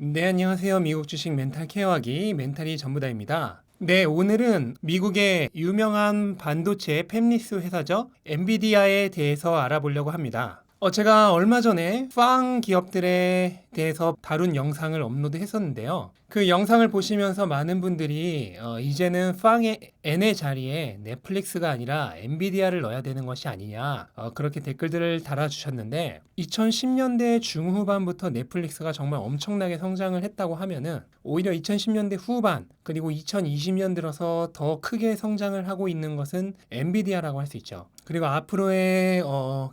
네, 안녕하세요. 미국 주식 멘탈 케어하기 멘탈이 전부다입니다. 네, 오늘은 미국의 유명한 반도체 팹리스 회사죠. 엔비디아에 대해서 알아보려고 합니다. 제가 얼마 전에 빵 기업들에 대해서 다룬 영상을 업로드했었는데요. 그 영상을 보시면서 많은 분들이 이제는 빵의 N의 자리에 넷플릭스가 아니라 엔비디아를 넣어야 되는 것이 아니냐, 그렇게 댓글들을 달아주셨는데 2010년대 중후반부터 넷플릭스가 정말 엄청나게 성장을 했다고 하면은 오히려 2010년대 후반 그리고 2020년 들어서 더 크게 성장을 하고 있는 것은 엔비디아라고 할 수 있죠. 그리고 앞으로의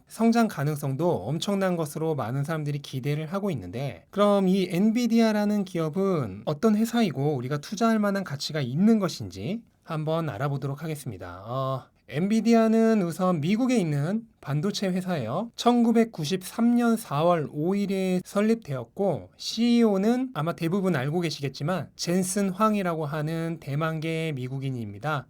성장 가능성도 엄청난 것으로 많은 사람들이 기대를 하고 있는데, 그럼 이 엔비디아라는 기업은 어떤 회사이고 우리가 투자할 만한 가치가 있는 것인지 한번 알아보도록 하겠습니다. 엔비디아는 우선 미국에 있는 반도체 회사예요. 1993년 4월 5일에 설립되었고 CEO는 아마 대부분 알고 계시겠지만 젠슨 황이라고 하는 대만계 미국인입니다.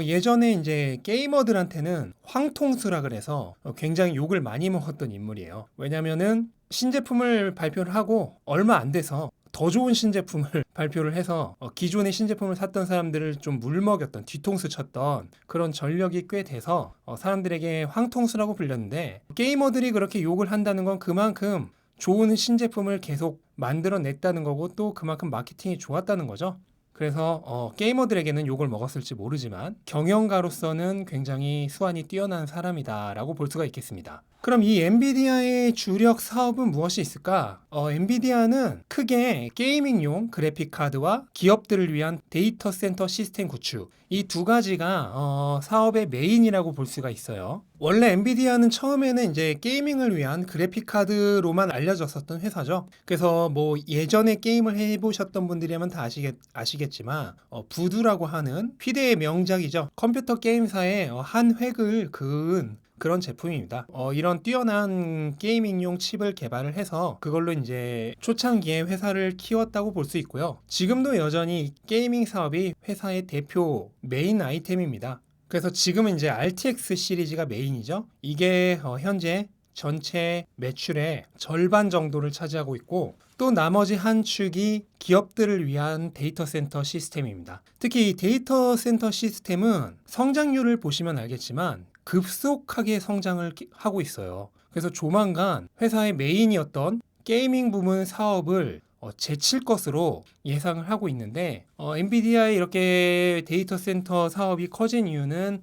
예전에 이제 게이머들한테는 황통수라 그래서 굉장히 욕을 많이 먹었던 인물이에요. 왜냐면은 신제품을 발표를 하고 얼마 안 돼서 더 좋은 신제품을 발표를 해서 기존의 신제품을 샀던 사람들을 좀 물먹였던, 뒤통수 쳤던 그런 전력이 꽤 돼서 사람들에게 황통수라고 불렸는데, 게이머들이 그렇게 욕을 한다는 건 그만큼 좋은 신제품을 계속 만들어냈다는 거고 또 그만큼 마케팅이 좋았다는 거죠. 그래서 게이머들에게는 욕을 먹었을지 모르지만 경영가로서는 굉장히 수완이 뛰어난 사람이다라고 볼 수가 있겠습니다. 그럼 이 엔비디아의 주력 사업은 무엇이 있을까? 엔비디아는 크게 게이밍용 그래픽 카드와 기업들을 위한 데이터 센터 시스템 구축, 이 두 가지가 사업의 메인이라고 볼 수가 있어요. 원래 엔비디아는 처음에는 이제 게이밍을 위한 그래픽 카드로만 알려졌었던 회사죠. 그래서 뭐 예전에 게임을 해보셨던 분들이라면 다 아시겠지만 부두라고 하는 희대의 명작이죠. 컴퓨터 게임사의 한 획을 그은 그런 제품입니다. 이런 뛰어난 게이밍용 칩을 개발을 해서 그걸로 이제 초창기에 회사를 키웠다고 볼 수 있고요. 지금도 여전히 게이밍 사업이 회사의 대표 메인 아이템입니다. 그래서 지금은 이제 RTX 시리즈가 메인이죠. 이게 현재 전체 매출의 절반 정도를 차지하고 있고, 또 나머지 한 축이 기업들을 위한 데이터 센터 시스템입니다. 특히 이 데이터 센터 시스템은 성장률을 보시면 알겠지만 급속하게 성장을 하고 있어요. 그래서 조만간 회사의 메인이었던 게이밍 부문 사업을 제칠 것으로 예상을 하고 있는데, 엔비디아의 이렇게 데이터 센터 사업이 커진 이유는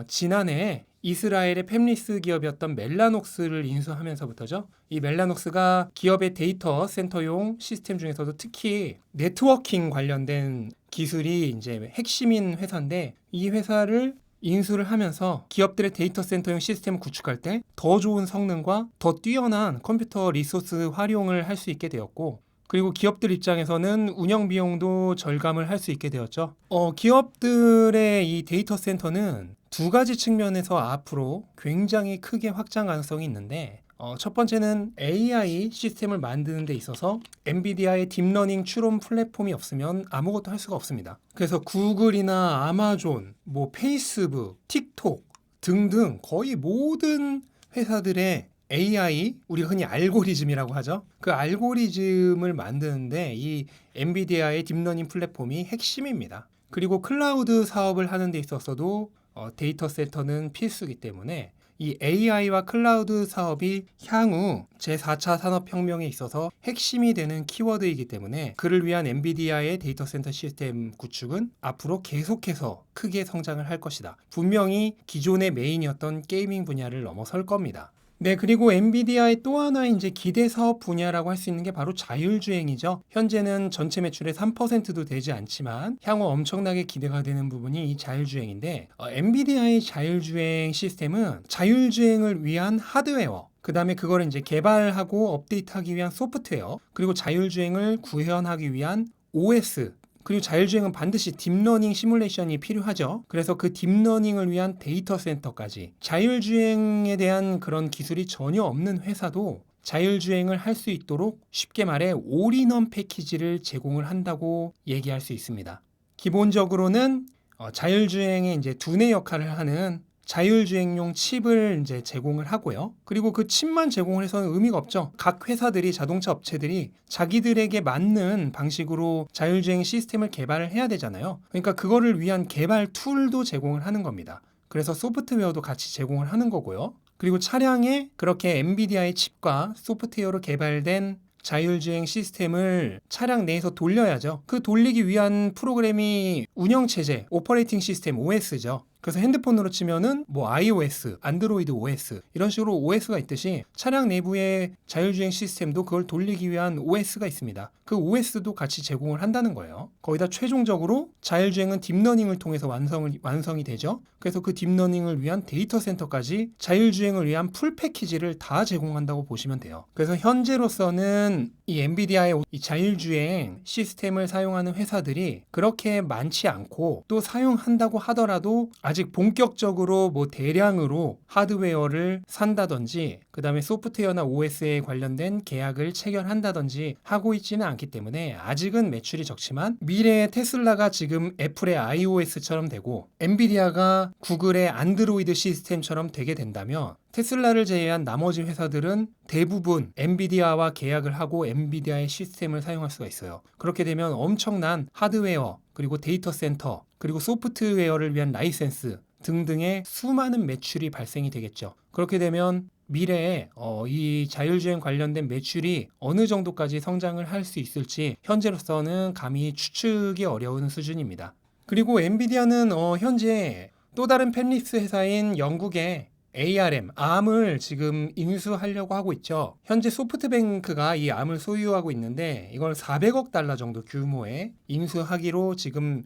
지난해 이스라엘의 팹리스 기업이었던 멜라녹스를 인수하면서부터죠. 이 멜라녹스가 기업의 데이터 센터용 시스템 중에서도 특히 네트워킹 관련된 기술이 이제 핵심인 회사인데, 이 회사를 인수를 하면서 기업들의 데이터 센터용 시스템을 구축할 때 더 좋은 성능과 더 뛰어난 컴퓨터 리소스 활용을 할 수 있게 되었고, 그리고 기업들 입장에서는 운영 비용도 절감을 할 수 있게 되었죠. 기업들의 이 데이터 센터는 두 가지 측면에서 앞으로 굉장히 크게 확장 가능성이 있는데, 첫 번째는 AI 시스템을 만드는 데 있어서 엔비디아의 딥러닝 추론 플랫폼이 없으면 아무것도 할 수가 없습니다. 그래서 구글이나 아마존, 뭐 페이스북, 틱톡 등등 거의 모든 회사들의 AI, 우리가 흔히 알고리즘이라고 하죠. 그 알고리즘을 만드는데 이 엔비디아의 딥러닝 플랫폼이 핵심입니다. 그리고 클라우드 사업을 하는 데 있어서도 데이터 센터는 필수이기 때문에 이 AI와 클라우드 사업이 향후 제4차 산업혁명에 있어서 핵심이 되는 키워드이기 때문에 그를 위한 엔비디아의 데이터 센터 시스템 구축은 앞으로 계속해서 크게 성장을 할 것이다. 분명히 기존의 메인이었던 게이밍 분야를 넘어설 겁니다. 네, 그리고 엔비디아의 또 하나 이제 기대 사업 분야라고 할 수 있는 게 바로 자율주행이죠. 현재는 전체 매출의 3%도 되지 않지만 향후 엄청나게 기대가 되는 부분이 이 자율주행인데, 엔비디아의 자율주행 시스템은 자율주행을 위한 하드웨어, 그 다음에 그걸 이제 개발하고 업데이트하기 위한 소프트웨어, 그리고 자율주행을 구현하기 위한 OS, 그리고 자율주행은 반드시 딥러닝 시뮬레이션이 필요하죠. 그래서 그 딥러닝을 위한 데이터 센터까지, 자율주행에 대한 그런 기술이 전혀 없는 회사도 자율주행을 할 수 있도록 쉽게 말해 올인원 패키지를 제공을 한다고 얘기할 수 있습니다. 기본적으로는 자율주행의 이제 두뇌 역할을 하는 자율주행용 칩을 이제 제공을 하고요. 그리고 그 칩만 제공을 해서는 의미가 없죠. 각 회사들이, 자동차 업체들이 자기들에게 맞는 방식으로 자율주행 시스템을 개발을 해야 되잖아요. 그러니까 그거를 위한 개발 툴도 제공을 하는 겁니다. 그래서 소프트웨어도 같이 제공을 하는 거고요. 그리고 차량에 그렇게 엔비디아의 칩과 소프트웨어로 개발된 자율주행 시스템을 차량 내에서 돌려야죠. 그 돌리기 위한 프로그램이 운영체제, 오퍼레이팅 시스템 OS죠. 그래서 핸드폰으로 치면은 뭐 iOS, 안드로이드 OS 이런 식으로 OS가 있듯이 차량 내부의 자율주행 시스템도 그걸 돌리기 위한 OS가 있습니다. 그 OS도 같이 제공을 한다는 거예요. 거기다 최종적으로 자율주행은 딥러닝을 통해서 완성이 되죠. 그래서 그 딥러닝을 위한 데이터 센터까지 자율주행을 위한 풀 패키지를 다 제공한다고 보시면 돼요. 그래서 현재로서는 이 엔비디아의 이 자율주행 시스템을 사용하는 회사들이 그렇게 많지 않고, 또 사용한다고 하더라도 아직 본격적으로 뭐 대량으로 하드웨어를 산다든지 그 다음에 소프트웨어나 OS에 관련된 계약을 체결한다든지 하고 있지는 않기 때문에 아직은 매출이 적지만, 미래의 테슬라가 지금 애플의 iOS처럼 되고 엔비디아가 구글의 안드로이드 시스템처럼 되게 된다면, 테슬라를 제외한 나머지 회사들은 대부분 엔비디아와 계약을 하고 엔비디아의 시스템을 사용할 수가 있어요. 그렇게 되면 엄청난 하드웨어, 그리고 데이터 센터, 그리고 소프트웨어를 위한 라이센스 등등의 수많은 매출이 발생이 되겠죠. 그렇게 되면 미래에 이 자율주행 관련된 매출이 어느 정도까지 성장을 할 수 있을지 현재로서는 감히 추측이 어려운 수준입니다. 그리고 엔비디아는 현재 또 다른 팹리스 회사인 영국의 ARM을 지금 인수하려고 하고 있죠. 현재 소프트뱅크가 이 암을 소유하고 있는데 이걸 400억 달러 정도 규모의 인수하기로 지금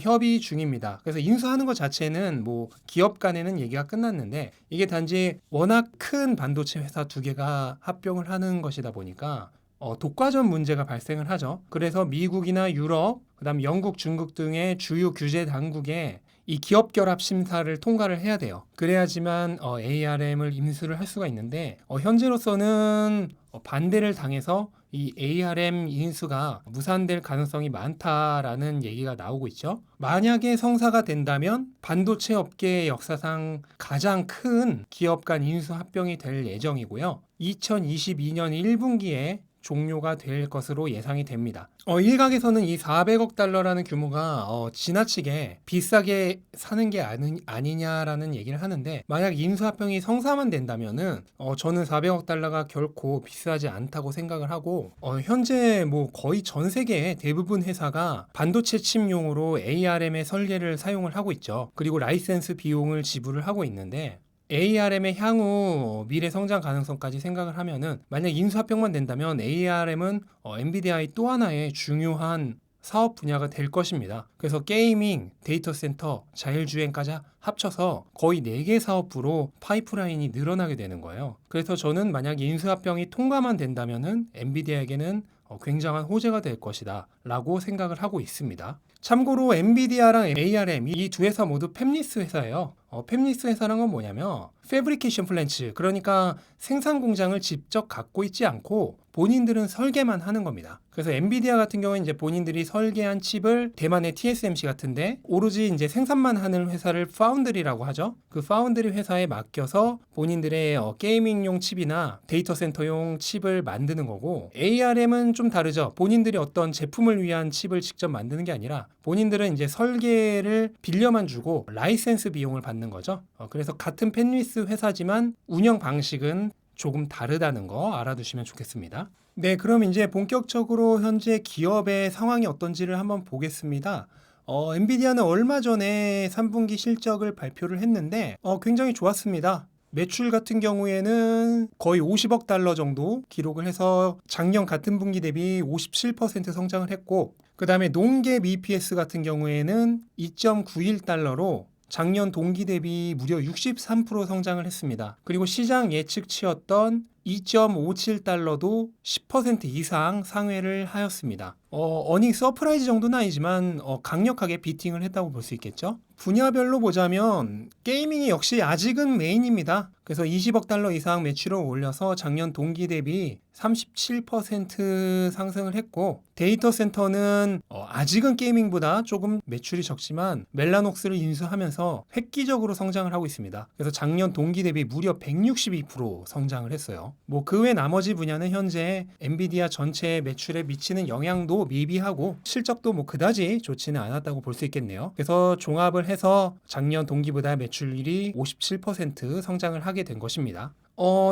협의 중입니다. 그래서 인수하는 것 자체는 뭐 기업 간에는 얘기가 끝났는데, 이게 단지 워낙 큰 반도체 회사 두 개가 합병을 하는 것이다 보니까 독과점 문제가 발생을 하죠. 그래서 미국이나 유럽, 그다음 영국, 중국 등의 주요 규제 당국에 이 기업 결합 심사를 통과를 해야 돼요. 그래야지만 ARM을 인수를 할 수가 있는데, 현재로서는 반대를 당해서 이 ARM 인수가 무산될 가능성이 많다라는 얘기가 나오고 있죠. 만약에 성사가 된다면 반도체 업계의 역사상 가장 큰 기업 간 인수 합병이 될 예정이고요. 2022년 1분기에 종료가 될 것으로 예상이 됩니다. 일각에서는 이 400억 달러라는 규모가 지나치게 비싸게 사는 게 아니냐라는 얘기를 하는데, 만약 인수합병이 성사만 된다면은 저는 400억 달러가 결코 비싸지 않다고 생각을 하고, 현재 뭐 거의 전 세계의 대부분 회사가 반도체 칩용으로 ARM의 설계를 사용을 하고 있죠. 그리고 라이센스 비용을 지불을 하고 있는데, ARM의 향후 미래 성장 가능성까지 생각을 하면은, 만약 인수합병만 된다면 ARM은 엔비디아의 또 하나의 중요한 사업 분야가 될 것입니다. 그래서 게이밍, 데이터 센터, 자율주행까지 합쳐서 거의 4개 사업부로 파이프라인이 늘어나게 되는 거예요. 그래서 저는 만약 인수합병이 통과만 된다면은 엔비디아에게는 굉장한 호재가 될 것이다 라고 생각을 하고 있습니다. 참고로 엔비디아랑 ARM 이 두 회사 모두 팹리스 회사예요. 팹리스 회사란 건 뭐냐면 패브리케이션 플랜트, 그러니까 생산 공장을 직접 갖고 있지 않고 본인들은 설계만 하는 겁니다. 그래서 엔비디아 같은 경우는 이제 본인들이 설계한 칩을 대만의 TSMC 같은데 오로지 이제 생산만 하는 회사를 파운드리라고 하죠. 그 파운드리 회사에 맡겨서 본인들의 게이밍용 칩이나 데이터 센터용 칩을 만드는 거고, ARM은 좀 다르죠. 본인들이 어떤 제품을 위한 칩을 직접 만드는 게 아니라 본인들은 이제 설계를 빌려만 주고 라이센스 비용을 받는 거죠. 그래서 같은 팹리스 회사지만 운영 방식은 조금 다르다는 거 알아두시면 좋겠습니다. 네, 그럼 이제 본격적으로 현재 기업의 상황이 어떤지를 한번 보겠습니다. 엔비디아는 얼마 전에 3분기 실적을 발표를 했는데 굉장히 좋았습니다. 매출 같은 경우에는 거의 50억 달러 정도 기록을 해서 작년 같은 분기 대비 57% 성장을 했고, 그 다음에 농갭 EPS 같은 경우에는 2.91달러로 작년 동기 대비 무려 63% 성장을 했습니다. 그리고 시장 예측치였던 2.57달러도 10% 이상 상회를 하였습니다. 어닝 서프라이즈 정도는 아니지만 강력하게 비팅을 했다고 볼 수 있겠죠. 분야별로 보자면 게이밍이 역시 아직은 메인입니다. 그래서 20억 달러 이상 매출을 올려서 작년 동기 대비 37% 상승을 했고, 데이터 센터는 아직은 게이밍보다 조금 매출이 적지만 멜라녹스를 인수하면서 획기적으로 성장을 하고 있습니다. 그래서 작년 동기 대비 무려 162% 성장을 했어요. 뭐 그 외 나머지 분야는 현재 엔비디아 전체 매출에 미치는 영향도 미비하고 실적도 뭐 그다지 좋지는 않았다고 볼 수 있겠네요. 그래서 종합을 해서 작년 동기보다 매출률이 57% 성장을 하게 된 것입니다.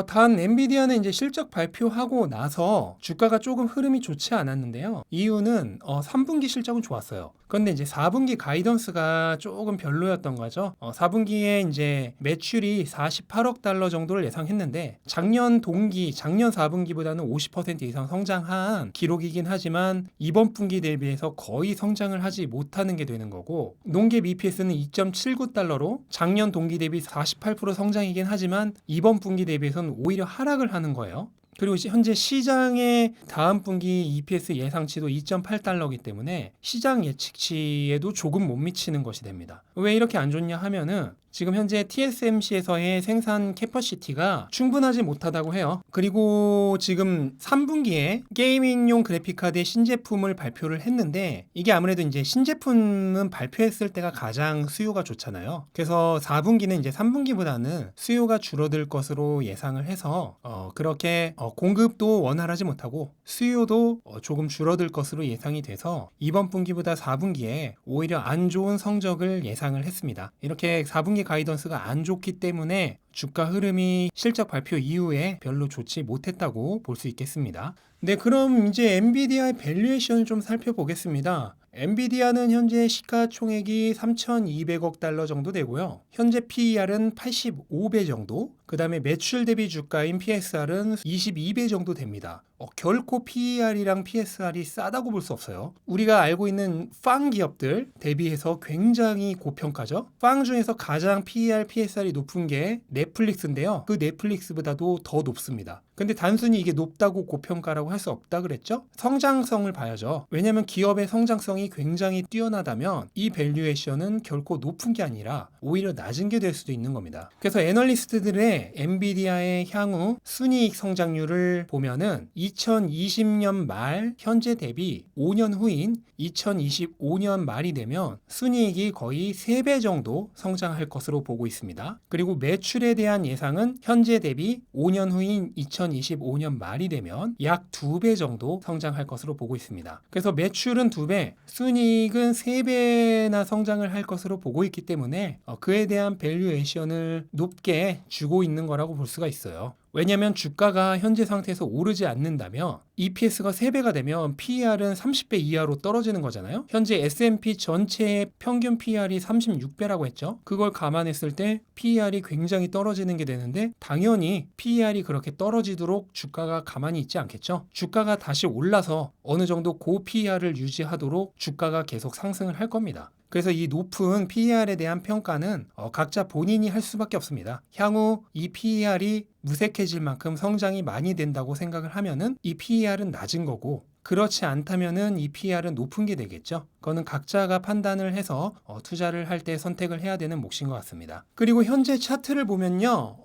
단 엔비디아는 이제 실적 발표하고 나서 주가가 조금 흐름이 좋지 않았는데요. 이유는 3분기 실적은 좋았어요. 그런데 이제 4분기 가이던스가 조금 별로였던 거죠. 4분기에 이제 매출이 48억 달러 정도를 예상했는데 작년 4분기보다는 50% 이상 성장한 기록이긴 하지만 이번 분기 대비해서 거의 성장을 하지 못하는 게 되는 거고, 농갭 EPS는 2.79달러로 작년 동기 대비 48% 성장이긴 하지만 이번 분기 대비해서는 오히려 하락을 하는 거예요. 그리고 현재 시장의 다음 분기 EPS 예상치도 2.8달러이기 때문에 시장 예측치에도 조금 못 미치는 것이 됩니다. 왜 이렇게 안 좋냐 하면은 지금 현재 TSMC에서의 생산 캐퍼시티가 충분하지 못하다고 해요. 그리고 지금 3분기에 게이밍용 그래픽카드의 신제품을 발표를 했는데, 이게 아무래도 이제 신제품은 발표했을 때가 가장 수요가 좋잖아요. 그래서 4분기는 이제 3분기보다는 수요가 줄어들 것으로 예상을 해서 그렇게 공급도 원활하지 못하고 수요도 조금 줄어들 것으로 예상이 돼서 이번 분기보다 4분기에 오히려 안 좋은 성적을 예상을 했습니다. 이렇게 4분기 가이던스가 안 좋기 때문에 주가 흐름이 실적 발표 이후에 별로 좋지 못했다고 볼 수 있겠습니다. 네, 그럼 이제 엔비디아의 밸류에이션을 좀 살펴보겠습니다. 엔비디아는 현재 시가총액이 3,200억 달러 정도 되고요. 현재 PER은 85배 정도, 그 다음에 매출 대비 주가인 PSR은 22배 정도 됩니다. 결코 PER이랑 PSR이 싸다고 볼 수 없어요. 우리가 알고 있는 팡 기업들 대비해서 굉장히 고평가죠. 팡 중에서 가장 PER, PSR이 높은 게 넷플릭스인데요. 그 넷플릭스보다도 더 높습니다. 근데 단순히 이게 높다고 고평가라고 할 수 없다 그랬죠? 성장성을 봐야죠. 왜냐하면 기업의 성장성이 굉장히 뛰어나다면 이 밸류에이션은 결코 높은 게 아니라 오히려 낮은 게 될 수도 있는 겁니다. 그래서 애널리스트들의 엔비디아의 향후 순이익 성장률을 보면은 2020년 말 현재 대비 5년 후인 2025년 말이 되면 순이익이 거의 3배 정도 성장할 것으로 보고 있습니다. 그리고 매출에 대한 예상은 현재 대비 5년 후인 2025년 말이 되면 약 2배 정도 성장할 것으로 보고 있습니다. 그래서 매출은 2배, 순이익은 3배나 성장을 할 것으로 보고 있기 때문에 그에 대한 밸류에이션을 높게 주고 있는 거라고 볼 수가 있어요. 왜냐하면 주가가 현재 상태에서 오르지 않는다면 EPS가 3배가 되면 PER은 30배 이하로 떨어지는 거잖아요. 현재 S&P 전체의 평균 PER이 36배라고 했죠. 그걸 감안했을 때 PER이 굉장히 떨어지는 게 되는데, 당연히 PER이 그렇게 떨어지도록 주가가 가만히 있지 않겠죠. 주가가 다시 올라서 어느 정도 고 PER을 유지하도록 주가가 계속 상승을 할 겁니다. 그래서 이 높은 PER에 대한 평가는 각자 본인이 할 수밖에 없습니다. 향후 이 PER이 무색해질 만큼 성장이 많이 된다고 생각을 하면은 이 PER은 낮은 거고, 그렇지 않다면은 이 PER은 높은 게 되겠죠. 그거는 각자가 판단을 해서 투자를 할 때 선택을 해야 되는 몫인 것 같습니다. 그리고 현재 차트를 보면요,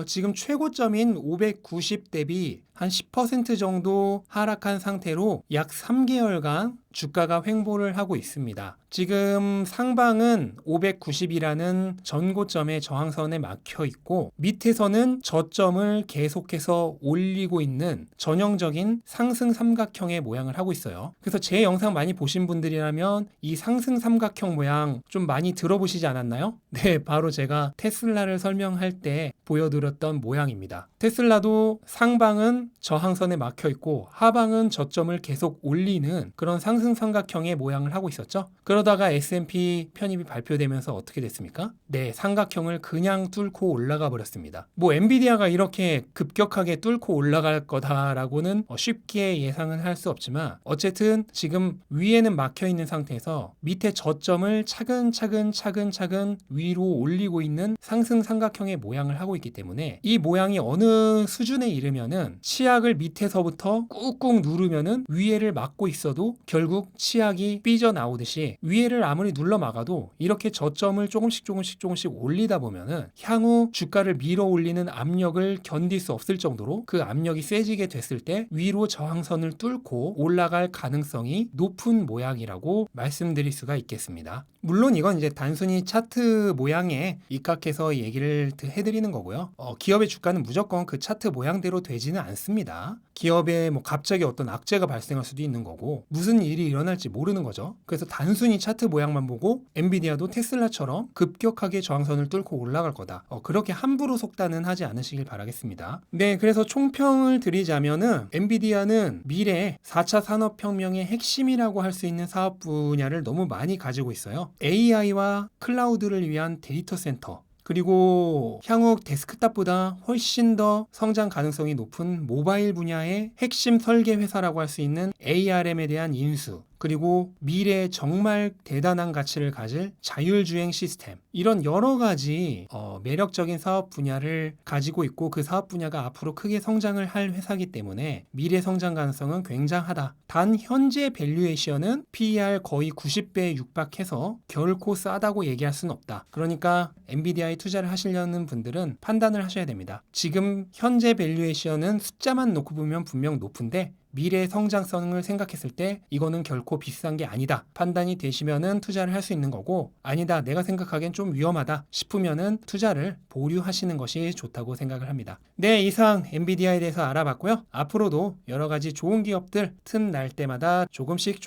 지금 최고점인 590 대비 한 10% 정도 하락한 상태로 약 3개월간 주가가 횡보를 하고 있습니다. 지금 상방은 590이라는 전고점의 저항선에 막혀 있고, 밑에서는 저점을 계속해서 올리고 있는 전형적인 상승 삼각형의 모양을 하고 있어요. 그래서 제 영상 많이 보신 분들이라면 이 상승 삼각형 모양 좀 많이 들어보시지 않았나요? 네, 바로 제가 테슬라를 설명할 때 보여드렸던 모양입니다. 테슬라도 상방은 저항선에 막혀 있고 하방은 저점을 계속 올리는 그런 상승 삼각형의 모양을 하고 있었죠. 그러다가 S&P 편입이 발표되면서 어떻게 됐습니까? 네, 삼각형을 그냥 뚫고 올라가 버렸습니다. 뭐 엔비디아가 이렇게 급격하게 뚫고 올라갈 거다라고는 쉽게 예상은 할 수 없지만, 어쨌든 지금 위에는 막혀 있는 상태에서 밑에 저점을 차근차근 위로 올리고 있는 상승 삼각형의 모양을 하고 있기 때문에 이 모양이 어느 수준에 이르면은 치약을 밑에서부터 꾹꾹 누르면은 위에를 막고 있어도 결국 치약이 삐져나오듯이 위에를 아무리 눌러 막아도 이렇게 저점을 조금씩 올리다 보면은 향후 주가를 밀어 올리는 압력을 견딜 수 없을 정도로 그 압력이 세지게 됐을 때 위로 저항선을 뚫고 올라갈 가능성이 높은 모양이라고 말씀드릴 수가 있겠습니다. 물론 이건 이제 단순히 차트 모양에 입각해서 얘기를 해드리는 거고요. 기업의 주가는 무조건 그 차트 모양대로 되지는 않습니다. 기업에 뭐 갑자기 어떤 악재가 발생할 수도 있는 거고 무슨 일이 일어날지 모르는 거죠. 그래서 단순히 차트 모양만 보고 엔비디아도 테슬라처럼 급격하게 저항선을 뚫고 올라갈 거다. 그렇게 함부로 속단은 하지 않으시길 바라겠습니다. 네, 그래서 총평을 드리자면은 엔비디아는 미래 4차 산업혁명의 핵심이라고 할 수 있는 사업 분야를 너무 많이 가지고 있어요. AI와 클라우드를 위한 데이터 센터, 그리고 향후 데스크탑보다 훨씬 더 성장 가능성이 높은 모바일 분야의 핵심 설계 회사라고 할 수 있는 ARM에 대한 인수, 그리고 미래에 정말 대단한 가치를 가질 자율주행 시스템, 이런 여러 가지 매력적인 사업 분야를 가지고 있고 그 사업 분야가 앞으로 크게 성장을 할 회사이기 때문에 미래 성장 가능성은 굉장하다. 단 현재 밸류에이션은 PER 거의 90배에 육박해서 결코 싸다고 얘기할 수는 없다. 그러니까 엔비디아에 투자를 하시려는 분들은 판단을 하셔야 됩니다. 지금 현재 밸류에이션은 숫자만 놓고 보면 분명 높은데 미래의 성장성을 생각했을 때 이거는 결코 비싼 게 아니다. 판단이 되시면은 투자를 할 수 있는 거고, 아니다, 내가 생각하기엔 좀 위험하다 싶으면은 투자를 보류하시는 것이 좋다고 생각을 합니다. 네, 이상 엔비디아에 대해서 알아봤고요. 앞으로도 여러 가지 좋은 기업들 틈날 때마다 조금씩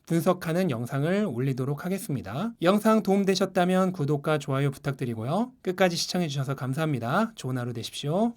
분석하는 영상을 올리도록 하겠습니다. 영상 도움되셨다면 구독과 좋아요 부탁드리고요. 끝까지 시청해주셔서 감사합니다. 좋은 하루 되십시오.